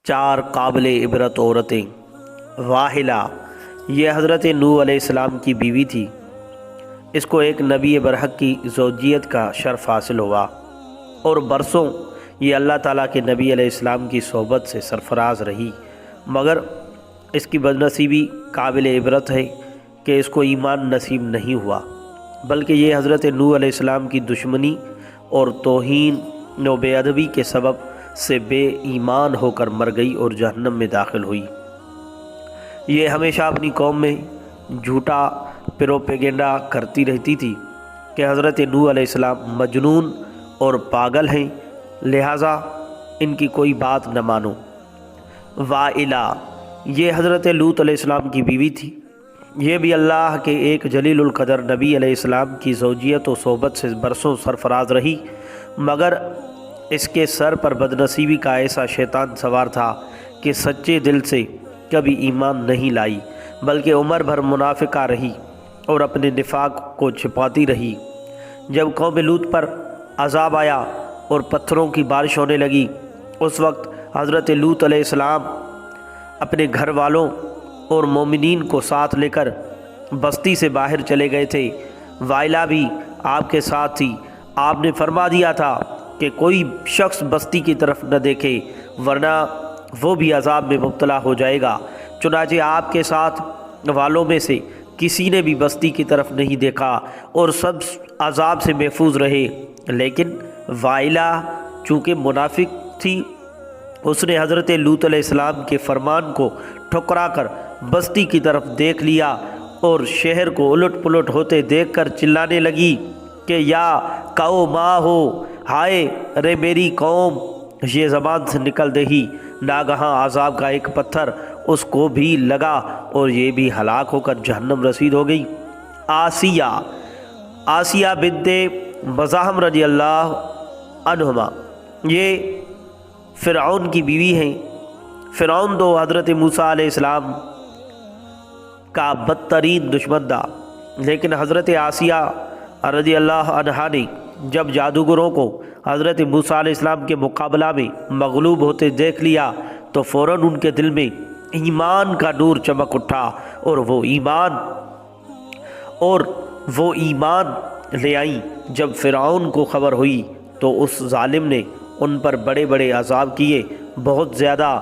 چار قابل عبرت عورتیں۔ واحلہ، یہ حضرت نوح علیہ السلام کی بیوی تھی۔ اس کو ایک نبی برحق کی زوجیت کا شرف حاصل ہوا اور برسوں یہ اللہ تعالیٰ کے نبی علیہ السلام کی صحبت سے سرفراز رہی، مگر اس کی بدنصیبی قابل عبرت ہے کہ اس کو ایمان نصیب نہیں ہوا، بلکہ یہ حضرت نوح علیہ السلام کی دشمنی اور توہین و بے ادبی کے سبب سے بے ایمان ہو کر مر گئی اور جہنم میں داخل ہوئی۔ یہ ہمیشہ اپنی قوم میں جھوٹا پروپیگنڈا کرتی رہتی تھی کہ حضرت نوح علیہ السلام مجنون اور پاگل ہیں، لہٰذا ان کی کوئی بات نہ مانو۔ واحلہ، یہ حضرت لوط علیہ السلام کی بیوی تھی۔ یہ بھی اللہ کے ایک جلیل القدر نبی علیہ السلام کی زوجیت و صحبت سے برسوں سرفراز رہی، مگر اس کے سر پر بدنصیبی کا ایسا شیطان سوار تھا کہ سچے دل سے کبھی ایمان نہیں لائی، بلکہ عمر بھر منافقہ رہی اور اپنے نفاق کو چھپاتی رہی۔ جب قوم لوط پر عذاب آیا اور پتھروں کی بارش ہونے لگی، اس وقت حضرت لوط علیہ السلام اپنے گھر والوں اور مومنین کو ساتھ لے کر بستی سے باہر چلے گئے تھے۔ واحلہ بھی آپ کے ساتھ تھی۔ آپ نے فرما دیا تھا کہ کوئی شخص بستی کی طرف نہ دیکھے، ورنہ وہ بھی عذاب میں مبتلا ہو جائے گا۔ چنانچہ آپ کے ساتھ والوں میں سے کسی نے بھی بستی کی طرف نہیں دیکھا اور سب عذاب سے محفوظ رہے، لیکن واحلہ چونکہ منافق تھی، اس نے حضرت لوط علیہ السلام کے فرمان کو ٹھکرا کر بستی کی طرف دیکھ لیا اور شہر کو الٹ پلٹ ہوتے دیکھ کر چلانے لگی کہ یا قوما ہو، ہائے رے میری قوم۔ یہ زبان سے نکل دہی، ناگہاں عذاب کا ایک پتھر اس کو بھی لگا اور یہ بھی ہلاک ہو کر جہنم رسید ہو گئی۔ آسیہ بنت مزاحم رضی اللہ عنہما، یہ فرعون کی بیوی ہیں۔ فرعون تو حضرت موسیٰ علیہ السلام کا بدترین دشمن تھا، لیکن حضرت آسیہ رضی اللہ عنہا نے جب جادوگروں کو حضرت موسیٰ علیہ السلام کے مقابلہ میں مغلوب ہوتے دیکھ لیا تو فوراً ان کے دل میں ایمان کا نور چمک اٹھا اور وہ ایمان لے آئیں۔ جب فرعون کو خبر ہوئی تو اس ظالم نے ان پر بڑے بڑے عذاب کیے، بہت زیادہ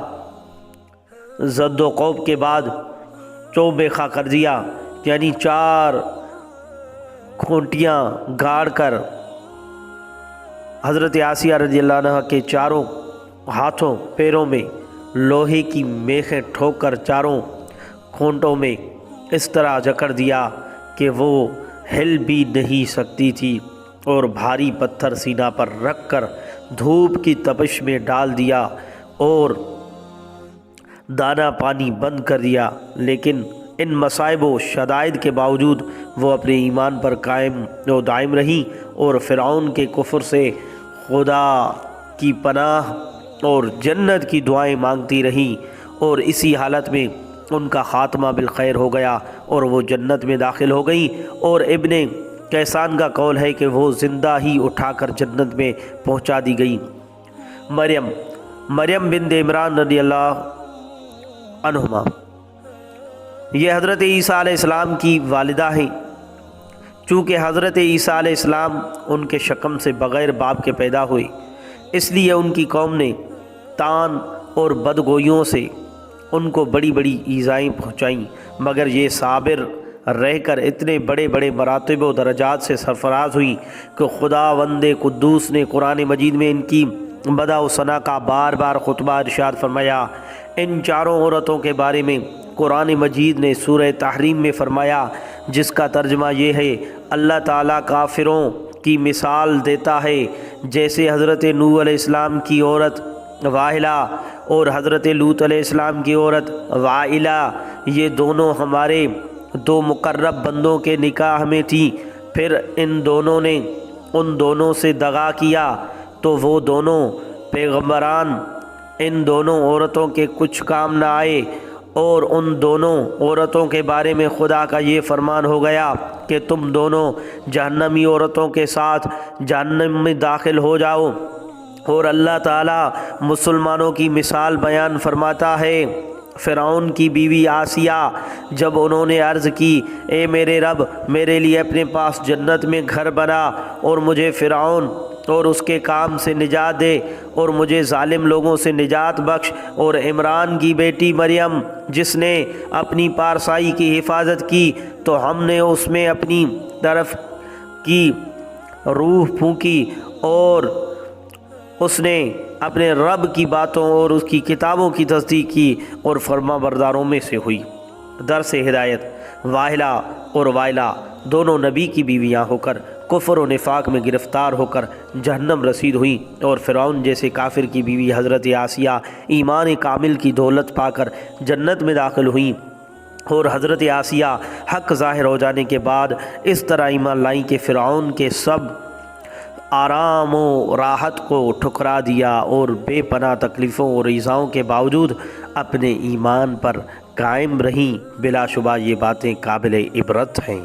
زد و خوف کے بعد چوبے خا کر دیا، یعنی 4 کھونٹیاں گاڑ کر حضرت آسیہ رضی اللہ عنہ کے چاروں ہاتھوں پیروں میں لوہے کی میخیں ٹھوک کر چاروں کھونٹوں میں اس طرح جکڑ دیا کہ وہ ہل بھی نہیں سکتی تھی، اور بھاری پتھر سینہ پر رکھ کر دھوپ کی تپش میں ڈال دیا اور دانا پانی بند کر دیا۔ لیکن ان مصائب و شدائد کے باوجود وہ اپنے ایمان پر قائم و دائم رہیں اور فرعون کے کفر سے خدا کی پناہ اور جنت کی دعائیں مانگتی رہیں، اور اسی حالت میں ان کا خاتمہ بالخیر ہو گیا اور وہ جنت میں داخل ہو گئیں، اور ابن کیسان کا قول ہے کہ وہ زندہ ہی اٹھا کر جنت میں پہنچا دی گئی۔ مریم بنت عمران رضی اللہ عنہما، یہ حضرت عیسیٰ علیہ السلام کی والدہ ہیں۔ چونکہ حضرت عیسیٰ علیہ السلام ان کے شکم سے بغیر باپ کے پیدا ہوئے، اس لیے ان کی قوم نے تان اور بدگوئیوں سے ان کو بڑی بڑی ایذائیں پہنچائیں، مگر یہ صابر رہ کر اتنے بڑے بڑے مراتب و درجات سے سرفراز ہوئی کہ خداوند قدوس نے قرآن مجید میں ان کی مدح و ثنا کا بار بار خطبہ ارشاد فرمایا۔ ان چاروں عورتوں کے بارے میں قرآن مجید نے سورہ تحریم میں فرمایا، جس کا ترجمہ یہ ہے، اللہ تعالیٰ کافروں کی مثال دیتا ہے جیسے حضرت نوح علیہ السلام کی عورت واحلہ اور حضرت لوط علیہ السلام کی عورت واحلہ، یہ دونوں ہمارے 2 مقرب بندوں کے نکاح میں تھی، پھر ان دونوں سے دغا کیا تو وہ دونوں پیغمبران ان دونوں عورتوں کے کچھ کام نہ آئے، اور ان دونوں عورتوں کے بارے میں خدا کا یہ فرمان ہو گیا کہ تم دونوں جہنمی عورتوں کے ساتھ جہنم میں داخل ہو جاؤ۔ اور اللہ تعالیٰ مسلمانوں کی مثال بیان فرماتا ہے۔ فرعون کی بیوی آسیہ جب انہوں نے عرض کی اے میرے رب میرے لیے اپنے پاس جنت میں گھر بنا اور مجھے فرعون اور اس کے کام سے نجات دے اور مجھے ظالم لوگوں سے نجات بخش، اور عمران کی بیٹی مریم جس نے اپنی پارسائی کی حفاظت کی تو ہم نے اس میں اپنی طرف کی روح پھونکی اور اس نے اپنے رب کی باتوں اور اس کی کتابوں کی تصدیق کی اور فرما برداروں میں سے ہوئی۔ درس ہدایت، واہلہ اور وائلہ دونوں نبی کی بیویاں ہو کر کفر و نفاق میں گرفتار ہو کر جہنم رسید ہوئیں، اور فرعون جیسے کافر کی بیوی حضرت آسیہ ایمان کامل کی دولت پا کر جنت میں داخل ہوئیں، اور حضرت آسیہ حق ظاہر ہو جانے کے بعد اس طرح ایمان لائیں کہ فرعون کے سب آرام و راحت کو ٹھکرا دیا اور بے پناہ تکلیفوں اور ایذاؤں کے باوجود اپنے ایمان پر قائم رہیں۔ بلا شبہ یہ باتیں قابل عبرت ہیں۔